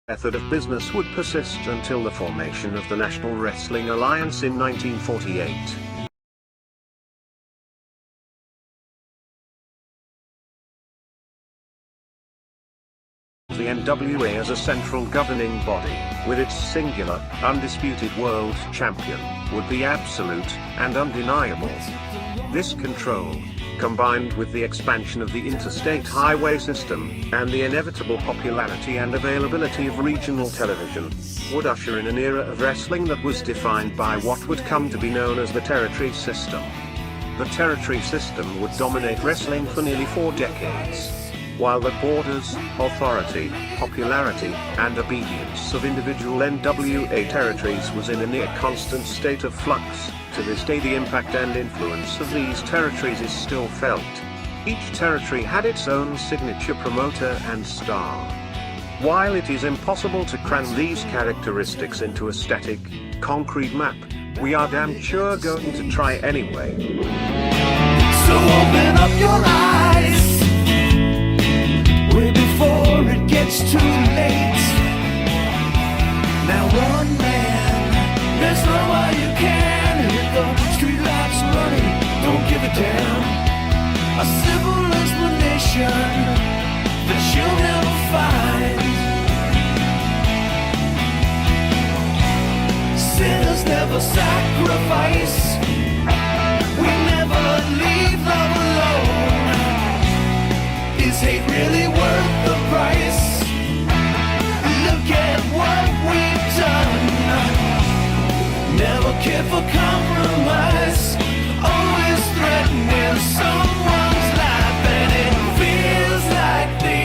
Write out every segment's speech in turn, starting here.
method of business would persist until the formation of the National Wrestling Alliance in 1948. The NWA as a central governing body, with its singular, undisputed world champion, would be absolute and undeniable. This control, combined with the expansion of the interstate highway system, and the inevitable popularity and availability of regional television, would usher in an era of wrestling that was defined by what would come to be known as the territory system. The territory system would dominate wrestling for nearly 4 decades. While the borders, authority, popularity, and obedience of individual NWA territories was in a near constant state of flux, to this day the impact and influence of these territories is still felt. Each territory had its own signature promoter and star. While it is impossible to cram these characteristics into a static, concrete map, we are damn sure going to try anyway. So open up your eyes, way before it gets too late. Now one man, there's no way you can hit the streetlights running, don't give a damn. A simple explanation that you'll never find. Sinners never sacrifice, we never leave love alone. Is hate really worth the price? Look at what we've done. Never care for compromise, always threaten when someone's life, and it feels like the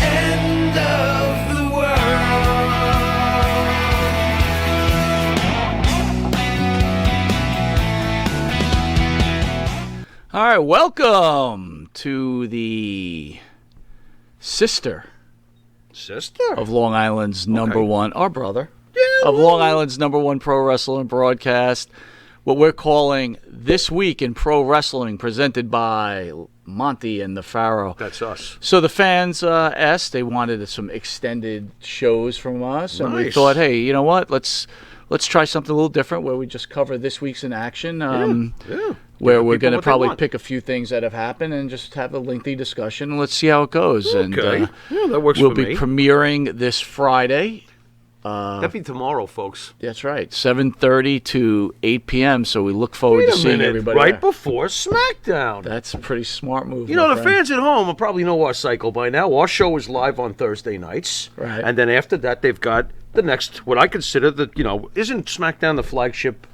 end of the world. All right, welcome to the sister of Long Island's number one, our brother, of Long Island's number one pro wrestling broadcast, what we're calling This Week in Pro Wrestling, presented by Monte and the Pharaoh. That's us. So the fans asked, they wanted some extended shows from us, and we Nice. thought, hey, you know what, let's try something a little different where we just cover this week's in action. Where we're going to probably pick a few things that have happened and just have a lengthy discussion, and let's see how it goes. Okay. And That works we'll for be me. premiering this Friday. That'd be tomorrow, folks. That's right, 7:30 to 8 p.m. So we look forward to seeing everybody right there. before SmackDown. That's a pretty smart move. You know, my the friend. fans at home will probably know our cycle by now. Our show is live on Thursday nights. Right. And then after that, they've got the next, what I consider isn't SmackDown the flagship,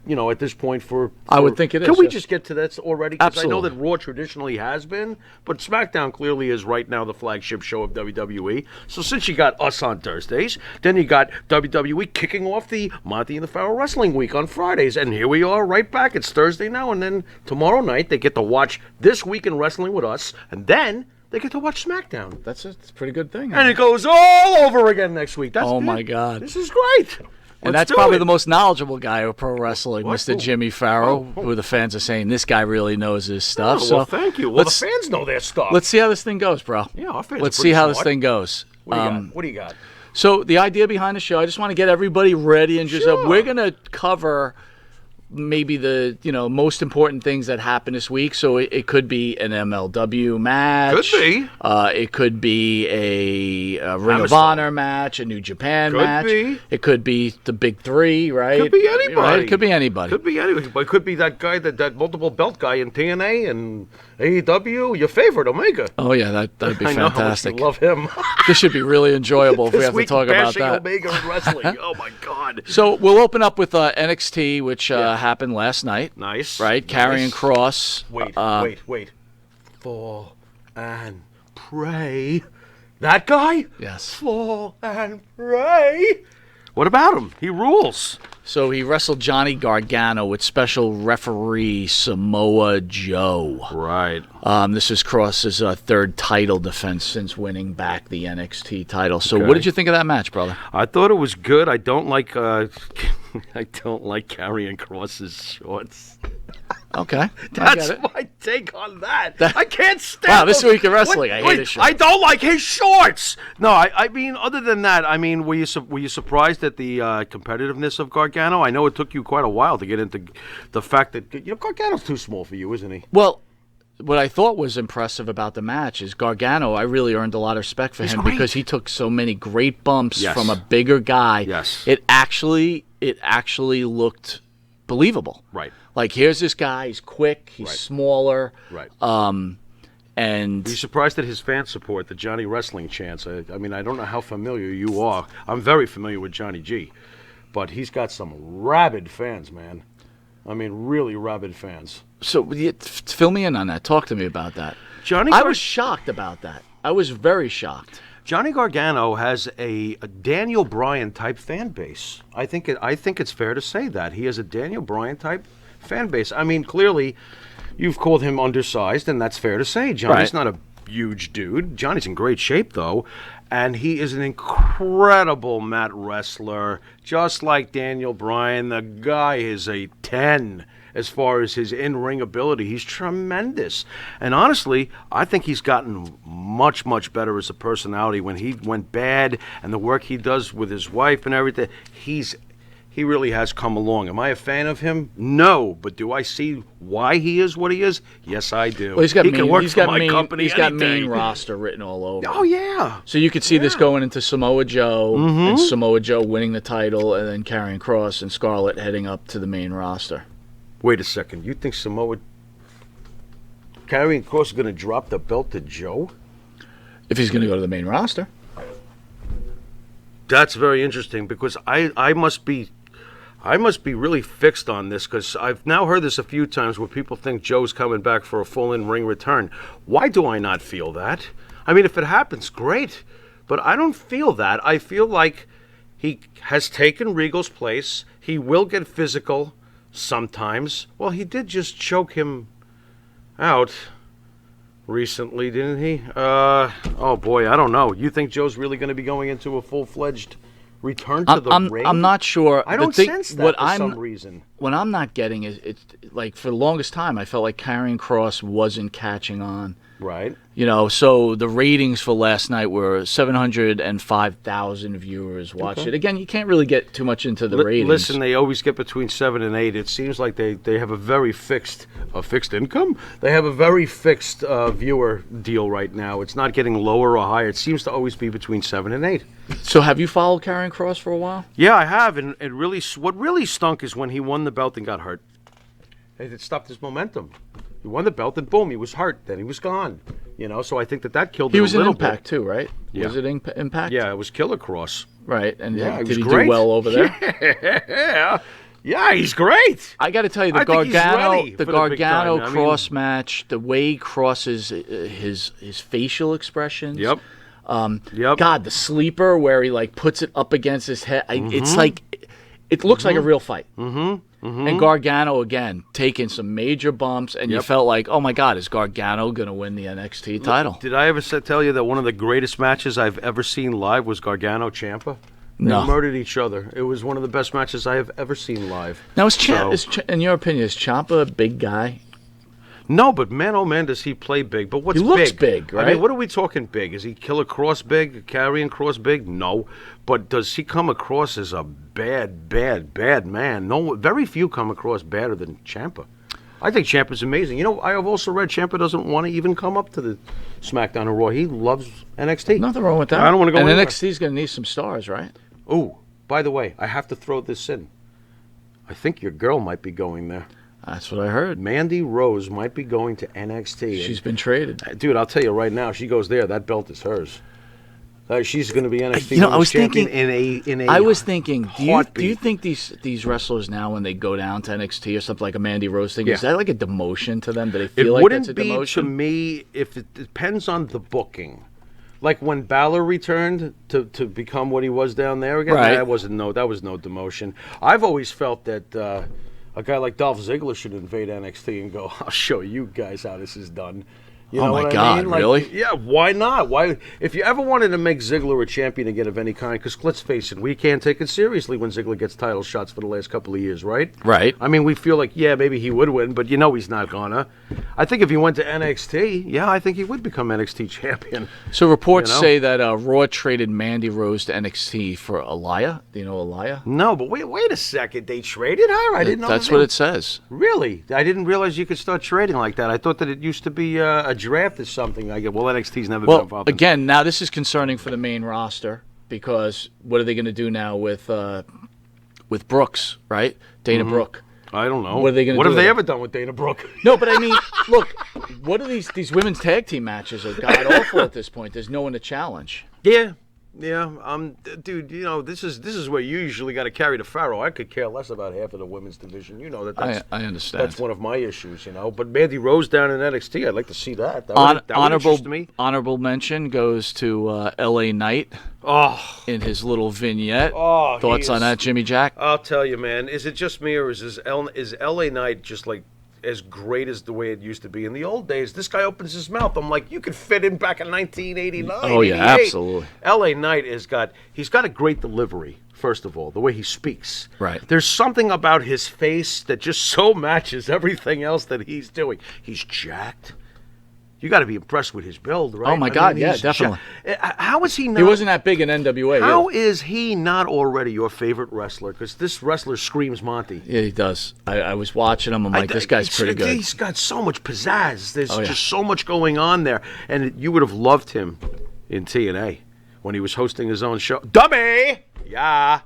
at this point for I would think it is, Can we yes. just get to that already? Because I know that Absolutely. Raw traditionally has been, but SmackDown clearly is right now the flagship show of WWE. So since you got us on Thursdays, then you got WWE kicking off the Monte and the Pharaoh Wrestling Week on Fridays. And here we are right back. It's Thursday now. And then tomorrow night, they get to watch This Week in Wrestling with us. And then they get to watch SmackDown. That's a pretty good thing. And it goes all over again next week. That's Oh, good. my God. This is great. And Let's that's do probably it. the most knowledgeable guy of pro wrestling, What? Mr. Who? Jimmy Pharaoh, Oh. who the fans are saying, this guy really knows his stuff. Oh, so well, thank you. Well, let's, the fans know their stuff. let's see how this thing goes, bro. Yeah, our fans Let's are see pretty how this smart. thing goes. What do you got? So the idea behind the show, I just want to get everybody ready and just Sure. we're going to cover maybe the most important things that happened this week. So it could be an MLW match. Could be. It could be a Ring of Hammerstone. Honor match, a New Japan Could match. be. It could be the Big Three, right? Could be anybody. Right? It could be anybody. Could be anybody. But it could be that guy, that multiple belt guy in TNA and AEW, your favorite, Omega. Oh yeah, that'd be I know, fantastic. love him. This should be really enjoyable if we This have to week talk about bashing that. Omega in wrestling. Oh my God. So we'll open up with NXT, which happened last night. Nice. Right? Karrion Kross. Wait. Fall and pray. That guy? Yes. Fall and pray. What about him? He rules. So he wrestled Johnny Gargano with special referee Samoa Joe. Right. This is Kross's third title defense since winning back the NXT title. So Okay. what did you think of that match, brother? I thought it was good. I don't like I don't like Karrion Kross's shorts. Okay. I That's get it. my take on that. I can't stand. Wow, this those- week in wrestling, I hate his shorts. I don't like his shorts. No, I mean, other than that, I mean, were you surprised at the competitiveness of Gargano? I know it took you quite a while to get into the fact that Gargano's too small for you, isn't he? Well, what I thought was impressive about the match is Gargano. I really earned a lot of respect for him great. because he took so many great bumps Yes. from a bigger guy. Yes. It actually looked believable. Right. Like, here's this guy. He's quick. He's Right. smaller. Right. And Are you surprised at his fan support, the Johnny Wrestling chants? I mean, I don't know how familiar you are. I'm very familiar with Johnny G, but he's got some rabid fans, man. I mean, really rabid fans. so fill me in on that. Talk to me about that. Johnny I was shocked about that. I was very shocked. Johnny Gargano has a Daniel Bryan type fan base. I think it's fair to say that he has a Daniel Bryan type fan base. I mean, clearly, you've called him undersized, and that's fair to say. Johnny's not a huge dude. Johnny's in great shape though, and he is an incredible mat wrestler, just like Daniel Bryan. The guy is a 10. As far as his in-ring ability, he's tremendous. And honestly, I think he's gotten much, much better as a personality. When he went bad and the work he does with his wife and everything, he really has come along. Am I a fan of him? No. But do I see why he is what he is? Yes, I do. Well, he's got can work for my main, company he's got any day. main roster written all over. Oh, yeah. So you could see this going into Samoa Joe, and Samoa Joe winning the title, and then Karrion Kross and Scarlett heading up to the main roster. Wait a second. You think Karrion Kross is going to drop the belt to Joe? If he's going to go to the main roster. That's very interesting because I must be really fixed on this because I've now heard this a few times where people think Joe's coming back for a full in-ring return. Why do I not feel that? I mean, if it happens, great. But I don't feel that. I feel like he has taken Regal's place. He will get physical sometimes. Well, he did just choke him out recently, didn't he? Oh boy, I don't know. You think Joe's really going to be going into a full-fledged return to the ring? I'm not sure. I don't sense that for some reason. What I'm not getting is, it's like, for the longest time, I felt like Karrion Kross wasn't catching on. Right. You know, so the ratings for last night were 705,000 viewers watched it. Again, you can't really get too much into the ratings. Listen, they always get between 7 and 8. It seems like they have a very fixed income. They have a very fixed viewer deal right now. It's not getting lower or higher. It seems to always be between 7 and 8. So have you followed Karrion Kross for a while? Yeah, I have, and what really stunk is when he won the belt and got hurt. It stopped his momentum. He won the belt, and boom, he was hurt. Then he was gone. You know, so I think that killed him a little bit. He was in Impact too, right? Yeah. Was it Impact? Yeah, it was Killer Kross. Right, and Yeah, did he he was great. do well over there? Yeah, he's great. I got to tell you, I think he's ready the for the big time. Gargano I mean- Cross match, the way Kross's his facial expressions. Yep. God, the sleeper where he like puts it up against his head. It's like it looks like a real fight. And Gargano again taking some major bumps, and you felt like, oh my God, is Gargano going to win the NXT title? Did I ever tell you that one of the greatest matches I've ever seen live was Gargano Ciampa? They No. murdered each other. It was one of the best matches I have ever seen live. Now, So- in your opinion, is Ciampa a big guy? No, but man, oh man, does he play big? But what's He looks big, I right? mean, what are we talking big? Is he Killer Kross big? Karrion Kross big? No. But does he come across as a bad man? No, very few come across badder than Ciampa. I think Ciampa's amazing. You know, I have also read Ciampa doesn't want to even come up to the SmackDown or Raw. He loves NXT. Nothing wrong with that. I don't want to go And anywhere. NXT's going to need some stars, right? Oh, by the way, I have to throw this in. I think your girl might be going there. That's what I heard. Mandy Rose might be going to NXT. She's been traded. Dude, I'll tell you right now, she goes there, that belt is hers. She's going to be NXT You know, I was champion thinking- in a I was thinking, do you heartbeat. think these wrestlers now, when they go down to NXT or something like a Mandy Rose thing, Yeah. is that like a demotion to them? Do they It feel like wouldn't that's a be to demotion? me if it depends on the booking. Like when Balor returned to become what he was down there again, Right. that was no demotion. I've always felt that a guy like Dolph Ziggler should invade NXT and go, I'll show you guys how this is done. You know my what I God, mean? Like, really? Yeah, why not? Why? If you ever wanted to make Ziggler a champion again of any kind, because let's face it, we can't take it seriously when Ziggler gets title shots for the last couple of years, right? Right. I mean, we feel like, yeah, maybe he would win, but he's not gonna. I think if he went to NXT, yeah, I think he would become NXT champion. So reports You know? say that Raw traded Mandy Rose to NXT for Aliyah. Do you know Aliyah? No, but wait a second. They traded her? I didn't know. That's what it says. Really? I didn't realize you could start trading like that. I thought that it used to be a draft or something. NXT's never been Well, involved. again, now this is concerning for the main roster because what are they going to do now with Brooks, right? Dana Brooke. I don't know. What are they going to do? What have with they it? ever done with Dana Brooke? No, but I mean, look, what are these women's tag team matches are god awful at this point. There's no one to challenge. Yeah. Dude, this is where you usually got to carry the Pharaoh. I could care less about half of the women's division. You know that's I understand. That's one of my issues, But Mandy Rose down in NXT, I'd like to see that. That would interest me. Honorable mention goes to L.A. Knight in his little vignette. Thoughts on that, Jimmy Jack? I'll tell you, man. Is it just me, or is L.A. Knight just like as great as the way it used to be in the old days? This guy opens his mouth. I'm like, you could fit in back in 1989. Oh yeah, 88. absolutely. L.A. Knight he's got a great delivery. First of all, the way he speaks. Right. There's something about his face that just so matches everything else that he's doing. He's jacked. You got to be impressed with his build, right? Oh my God, yeah, he's definitely. How is he not? He wasn't that big in NWA. How either. is he not already your favorite wrestler? Because this wrestler screams Monte. Yeah, he does. I was watching him. I'm like, this guy's pretty good. He's got so much pizzazz. There's Oh, yeah. just so much going on there. And you would have loved him in TNA when he was hosting his own show. Dummy! Yeah.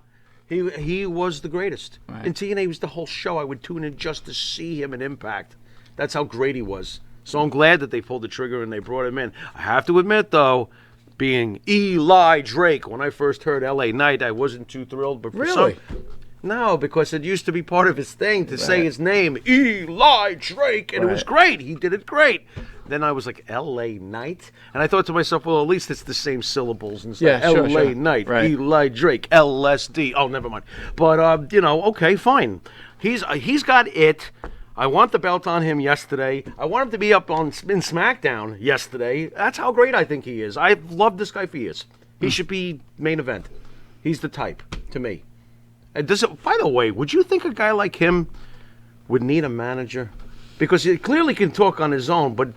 He was the greatest. Right. In TNA, he was the whole show. I would tune in just to see him in Impact. That's how great he was. So I'm glad that they pulled the trigger and they brought him in. I have to admit, though, being Eli Drake, when I first heard L.A. Knight, I wasn't too thrilled. But Really? No, because it used to be part of his thing to say his name, Eli Drake, and it was great. He did it great. Then I was like, L.A. Knight? And I thought to myself, well, at least it's the same syllables and stuff. Yeah, sure, L.A. sure. Knight, Right. Eli Drake, LSD. Oh, never mind. But, okay, fine. He's got it. I want the belt on him yesterday. I want him to be up in SmackDown yesterday. That's how great I think he is. I've loved this guy for years. He should be main event. He's the type, to me. And by the way, would you think a guy like him would need a manager? Because he clearly can talk on his own, but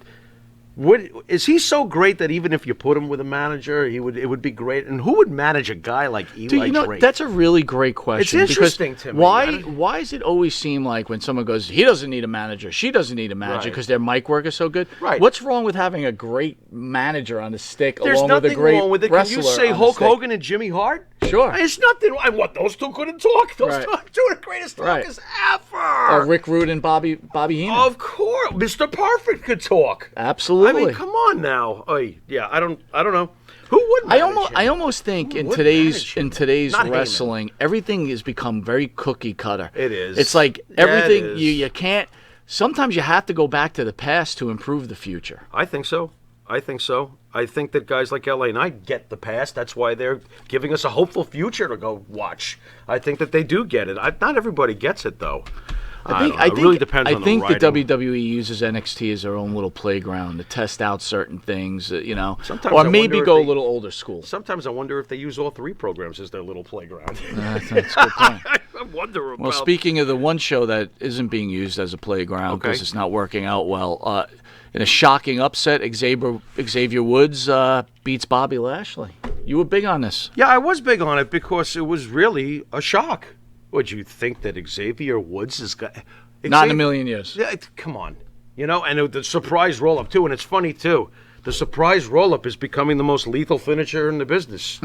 is he so great that even if you put him with a manager, it would be great? And who would manage a guy like Eli Drake? That's a really great question. It's interesting to me. Why does it always seem like when someone goes, he doesn't need a manager, she doesn't need a manager Right. because their mic work is so good? Right. What's wrong with having a great manager on the stick There's along with a nothing great wrong with it. Can wrestler you say on the Hulk stick? Hogan and Jimmy Hart? Sure. There's nothing. Those two couldn't talk. Those Right. two are the greatest Right. talkers ever. Or Rick Rude and Bobby Heenan. Of course, Mr. Perfect could talk. Absolutely. I mean, come on now. Yeah, I don't know. Who would manage him? I almost think in would today's manage him? Not Heyman. wrestling, everything has become very cookie cutter. It is. It's like Yeah, it everything is. you can't. Sometimes you have to go back to the past to improve the future. I think so. I think that guys like L.A. Knight get the past. That's why they're giving us a hopeful future to go watch. I think that they do get it. Not everybody gets it, though. I don't know. It really depends on the think the writing. WWE uses NXT as their own little playground to test out certain things, Sometimes or I maybe wonder if go they- a little older school. Sometimes I wonder if they use all three programs as their little playground. That's a good point. I wonder about. Well, speaking of the one show that isn't being used as a playground because Okay. it's not working out well, in a shocking upset, Xavier Woods beats Bobby Lashley. You were big on this. Yeah, I was big on it because it was really a shock. Would you think that Xavier Woods is got? Not in a million years. Yeah, come on. And the surprise roll-up, too. And it's funny, too. The surprise roll-up is becoming the most lethal finisher in the business.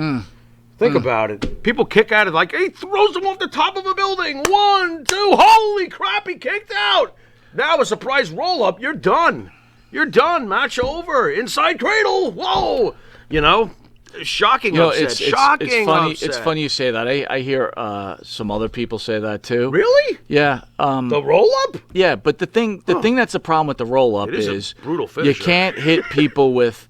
Think about it. People kick at it like, he throws him off the top of a building. 1, 2, holy crap, he kicked out. Now a surprise roll-up, you're done. You're done. Match over. Inside cradle. Whoa. Shocking upset. Shocking it's funny. upset. It's funny you say that. I hear some other people say that too. Really? Yeah. The roll-up? Yeah, but the thing that's a problem with the roll up It is a is brutal you finisher. can't hit people with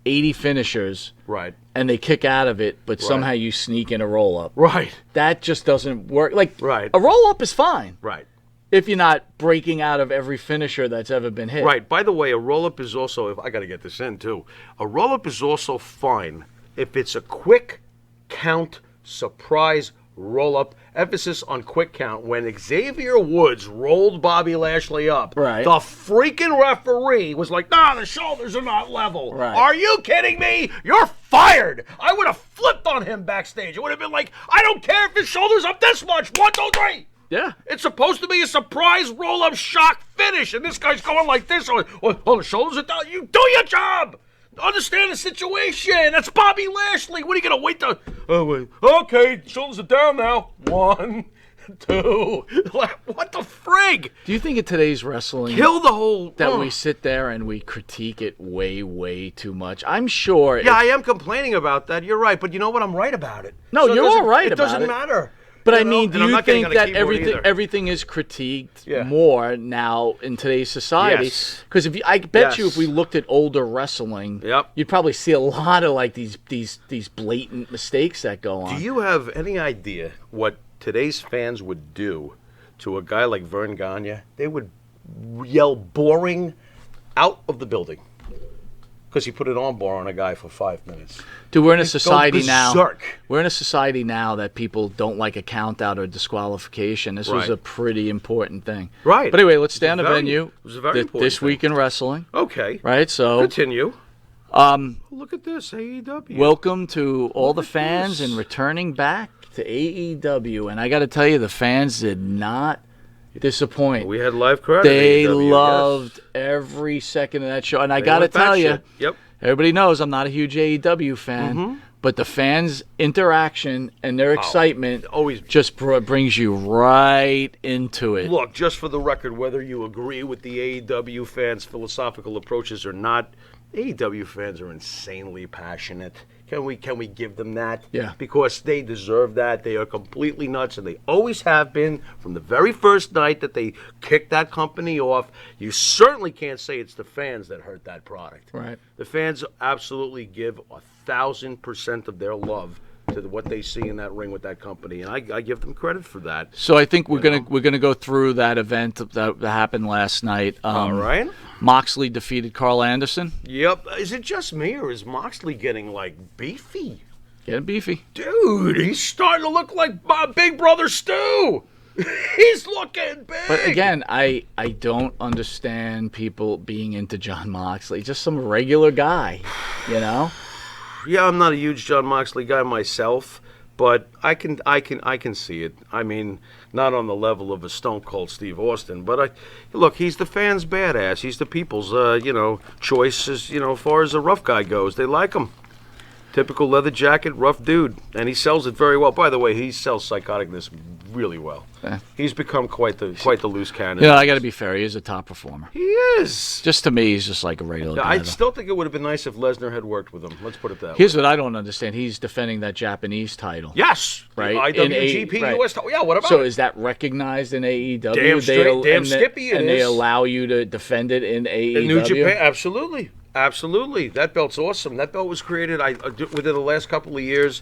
80 finishers Right. and they kick out of it, but somehow you sneak in a roll up. Right. That just doesn't work. Like Right. a roll up is fine. Right. If you're not breaking out of every finisher that's ever been hit. Right. By the way, a roll-up is also, if I got to get this in too, a roll-up is also fine if it's a quick count surprise roll-up. Emphasis on quick count. When Xavier Woods rolled Bobby Lashley up, Right. the freaking referee was like, nah, the shoulders are not level. Right. Are you kidding me? You're fired. I would have flipped on him backstage. It would have been like, I don't care if his shoulder's up this much. 1, 2, 3. Yeah. It's supposed to be a surprise roll-up shock finish, and this guy's going like this. Oh, the shoulders are down. You do your job. Understand the situation. That's Bobby Lashley. What are you going to wait to... Oh, wait. Okay, shoulders are down now. 1, 2... What the frig? Do you think in today's wrestling... Kill the whole... that we sit there and we critique it way, way too much? I'm sure... Yeah, I am complaining about that. You're right, but you know what? I'm right about it. No, So it you're doesn't- all right about it. It doesn't matter. But You I know? mean, And do I'm you not getting think on a that keyboard everything is critiqued Yeah. more now in today's society? Yes. Because I bet you Yes. if we looked at older wrestling, Yep. you'd probably see a lot of like these blatant mistakes that go on. Do you have any idea what today's fans would do to a guy like Vern Gagne? They would yell boring out of the building because he put an armbar on a guy for 5 minutes. Dude, we're in a Go society now. berserk. We're in a society now that people don't like a count out or disqualification. This was Right. a pretty important thing. Right. But anyway, let's stay on the very- venue. it was a very important This thing. week in wrestling. Okay. Right? So Continue. Look at this, AEW. welcome to all the Look at fans this. and returning back to AEW. And I got to tell you, the fans did not disappoint. We had live crowd. They at AEW, loved yes. every second of that show. And I They got to went tell you, batshit. Yep. everybody knows I'm not a huge AEW fan, but the fans' interaction and their excitement always- just brings you right into it. Look, just for the record, whether you agree with the AEW fans' philosophical approaches or not, AEW fans are insanely passionate. Can we give them that? Yeah. Because they deserve that. They are completely nuts, and they always have been from the very first night that they kicked that company off. You certainly can't say it's the fans that hurt that product. Right. The fans absolutely give 1,000% of their love to what they see in that ring with that company, and I give them credit for that. So I think we're gonna go through that event that happened last night. All right. Moxley defeated Carl Anderson. Yep. Is it just me, or is Moxley getting, like, beefy? Getting beefy. Dude, he's starting to look like Big Brother Stu. He's looking big. But again, I don't understand people being into John Moxley. Just some regular guy, you know. Yeah, I'm not a huge John Moxley guy myself, but I can see it. I mean, not on the level of a Stone Cold Steve Austin, but look, he's the fans' badass. He's the people's, choice as far as a rough guy goes. They like him. Typical leather jacket, rough dude, and he sells it very well. By the way, he sells psychoticness really well. He's become quite the loose cannon. You know, I got to be fair. He is a top performer. He is. Just to me, he's just like a regular guy. I though. still think it would have been nice if Lesnar had worked with him. Let's put it that way. Here's what I don't understand. He's defending that Japanese title. Yes, Right? The In IWGP right. US. Yeah, what about So it? is that recognized in AEW? Damn straight, damn skippy it and they is. allow you to defend it in AEW? In New Japan, absolutely. Absolutely. That belt's awesome. That belt was created within the last couple of years.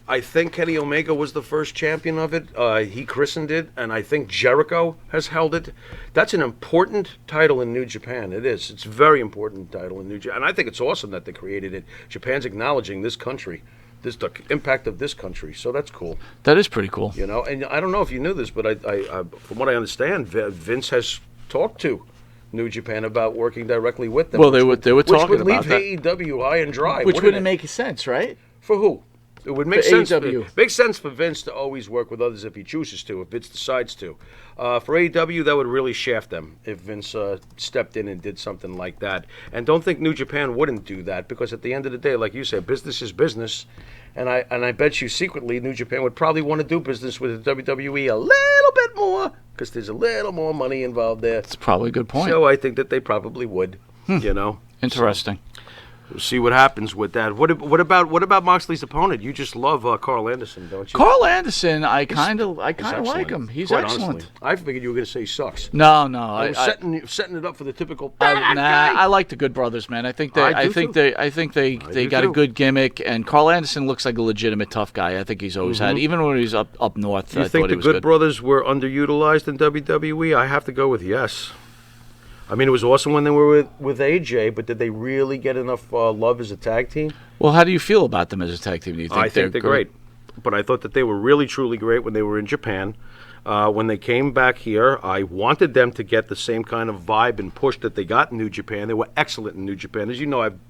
I think Kenny Omega was the first champion of it. He christened it, and I think Jericho has held it. That's an important title in New Japan. It is. It's a very important title in New Japan. And I think it's awesome that they created it. Japan's acknowledging this country, the impact of this country. So that's cool. That is pretty cool. You know, and I don't know if you knew this, but I from what I understand, Vince has talked to New Japan about working directly with them. Well, they were talking which would about leave AEW high and dry. Which wouldn't wouldn't it? make sense, right? For who? It would make For sense. AEW. Makes sense for Vince to always work with others if he chooses to, if Vince decides to. For AEW, that would really shaft them if Vince stepped in and did something like that. And don't think New Japan wouldn't do that, because at the end of the day, like you said, business is business. And I bet you secretly New Japan would probably want to do business with the WWE a little bit more, because there's a little more money involved there. It's probably a good point. So I think that they probably would, you know. Interesting. We'll see what happens with that. What about Moxley's opponent? You just love Carl Anderson, don't you? Carl Anderson, I kind of like him. He's Quite excellent. Honestly. I figured you were going to say he sucks. No, I was setting it up for the typical. I like the Good Brothers, man. I think they got a good gimmick, and Carl Anderson looks like a legitimate tough guy. I think he's always had, even when he's up north. Do you think the Good Brothers were underutilized in WWE? I have to go with yes. I mean, it was awesome when they were with AJ, but did they really get enough love as a tag team? Well, how do you feel about them as a tag team? Do you think I think they're great. But I thought that they were really, truly great when they were in Japan. When they came back here, I wanted them to get the same kind of vibe and push that they got in New Japan. They were excellent in New Japan. As you know, I've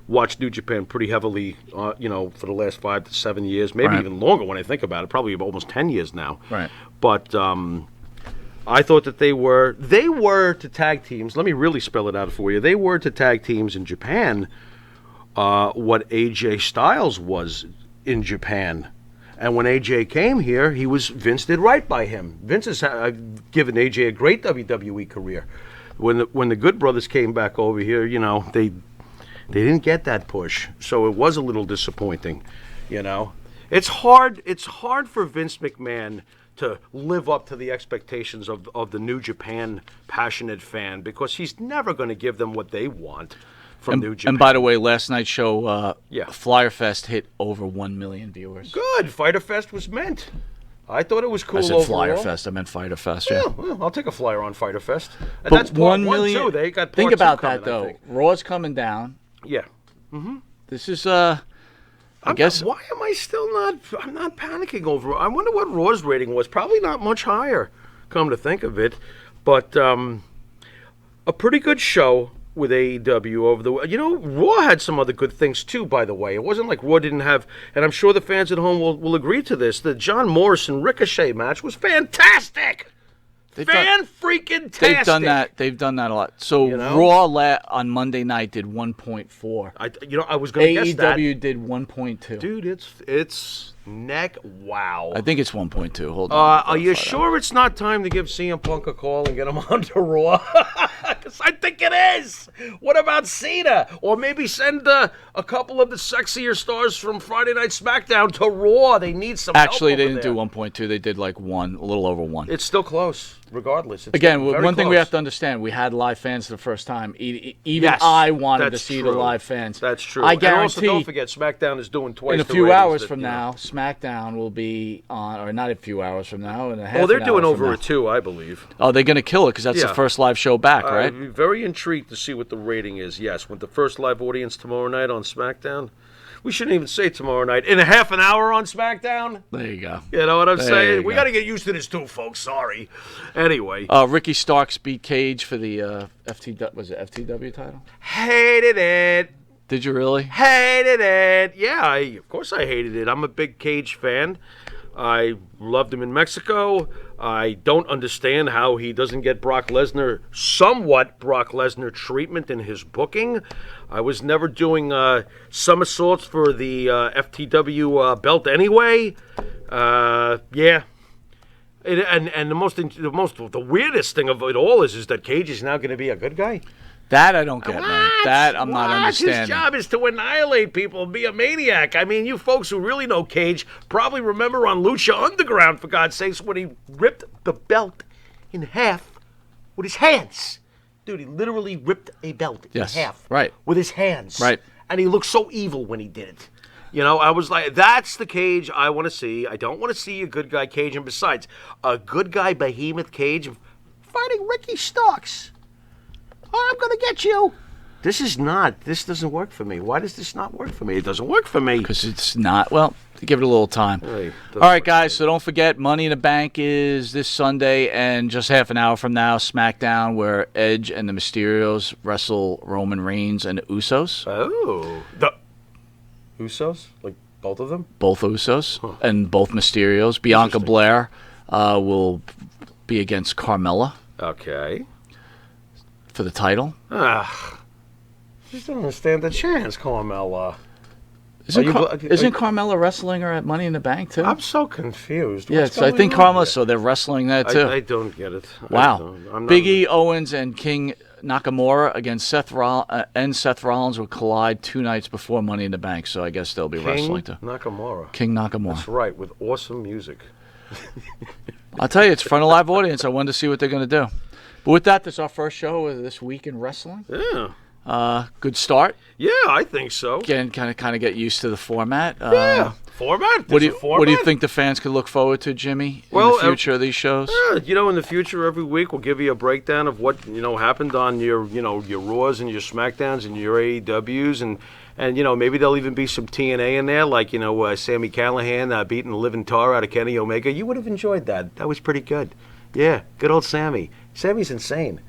watched New Japan pretty heavily, for the last 5 to 7 years, maybe even longer when I think about it, probably almost 10 years now. Right. But I thought that they were to tag teams. Let me really spell it out for you. They were to tag teams in Japan what AJ Styles was in Japan. And when AJ came here, Vince did right by him. Vince has given AJ a great WWE career. When the Good Brothers came back over here, they didn't get that push. So it was a little disappointing, It's hard for Vince McMahon to live up to the expectations of the New Japan passionate fan, because he's never going to give them what they want from New Japan. And by the way, last night's show, Flyer Fest hit over 1 million viewers. Good. Fighter Fest was meant. I thought it was cool. I said overall. Flyer Fest. I meant Fighter Fest. Yeah. Well, I'll take a flyer on Fighter Fest. And but that's part 1 million. 1 too. They got part think 2 about coming, that though. Raw's coming down. Yeah. This is I guess. Why am I still not? I'm not panicking over it. I wonder what Raw's rating was. Probably not much higher, come to think of it. But a pretty good show with AEW over the. Raw had some other good things too. By the way, it wasn't like Raw didn't have. And I'm sure the fans at home will agree to this. The John Morrison Ricochet match was fantastic. Fan-freaking-tastic. They've done that a lot. So Raw on Monday night did 1.4. I was going to guess that. AEW did 1.2. Dude, it's neck. Wow. I think it's 1.2. Hold on. Are you sure it's not time to give CM Punk a call and get him onto Raw? Because I think it is. What about Cena? Or maybe send a couple of the sexier stars from Friday Night SmackDown to Raw. They need some help. Actually, they didn't do 1.2. They did like 1, a little over 1. It's still close, regardless. It's Again, very one thing we close. have to understand, we had live fans for the first time. Even I wanted to see the live fans. That's true. I and guarantee. also, don't forget, SmackDown is doing twice in a the few ratings hours that, from now, SmackDown will be on, or not a few hours from now, in a half Oh, they're an doing hour over from a 2, I believe. Oh, they're going to kill it because that's the first live show back, right? I'm very intrigued to see what the rating is. Yes, with the first live audience tomorrow night on SmackDown. We shouldn't even say tomorrow night. In a half an hour on SmackDown? There you go. You know what I'm There saying? you We go. got to get used to this too, folks. Sorry. Anyway. Ricky Starks beat Cage for the FTW title. Hated it. Did you really? Hated it. Yeah, of course I hated it. I'm a big Cage fan. I loved him in Mexico. I don't understand how he doesn't get somewhat Brock Lesnar treatment in his booking. I was never doing somersaults for the FTW belt anyway. Yeah. And the weirdest thing of it all is that Cage is now going to be a good guy. That I don't get, man. That I'm not understanding. His job is to annihilate people and be a maniac. I mean, you folks who really know Cage probably remember on Lucha Underground, for God's sakes, when he ripped the belt in half with his hands. Dude, he literally ripped a belt in half. Right. With his hands. Right. And he looked so evil when he did it. I was like, that's the Cage I want to see. I don't want to see a good guy Cage. And besides, a good guy Behemoth Cage fighting Ricky Starks. Oh, I'm going to get you. This doesn't work for me. Why does this not work for me? It doesn't work for me. Because it's not, well, give it a little time. Hey, all right, guys, so don't forget, Money in the Bank is this Sunday, and just half an hour from now, SmackDown, where Edge and the Mysterios wrestle Roman Reigns and the Usos. Oh. The Usos? Like both of them? Both Usos and both Mysterios. Bianca Blair will be against Carmella. Okay. For the title. Just don't understand the chance, Carmella. Isn't Carmella wrestling her at Money in the Bank too? I'm so confused. Yes, I think Carmella. So they're wrestling that too. I don't get it. Wow. Big E, Owens, and King Nakamura against Seth Rollins will collide 2 nights before Money in the Bank, so I guess they'll be wrestling too. Nakamura. King Nakamura. That's right, with awesome music. I'll tell you, it's front of live audience. I wanted to see what they're going to do. But with that, this is our first show of this week in wrestling. Yeah. Good start. Yeah, I think so. Again, kind of get used to the format. Format? What do you think the fans could look forward to, Jimmy, in the future of these shows? In the future, every week we'll give you a breakdown of what happened on your Raws and your SmackDowns and your AEWs, and maybe there'll even be some TNA in there, like Sami Callihan beating the living tar out of Kenny Omega. You would have enjoyed that. That was pretty good. Yeah, good old Sammy. Sammy's insane.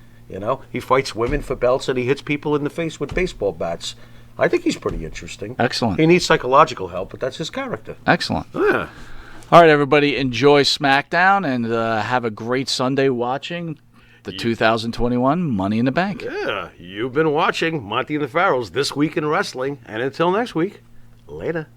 He fights women for belts and he hits people in the face with baseball bats. I think he's pretty interesting. Excellent. He needs psychological help, but that's his character. Excellent. Yeah. All right, everybody, enjoy SmackDown and have a great Sunday watching the 2021 Money in the Bank. Yeah, you've been watching Monte and the Pharaohs This Week in Wrestling, and until next week, later.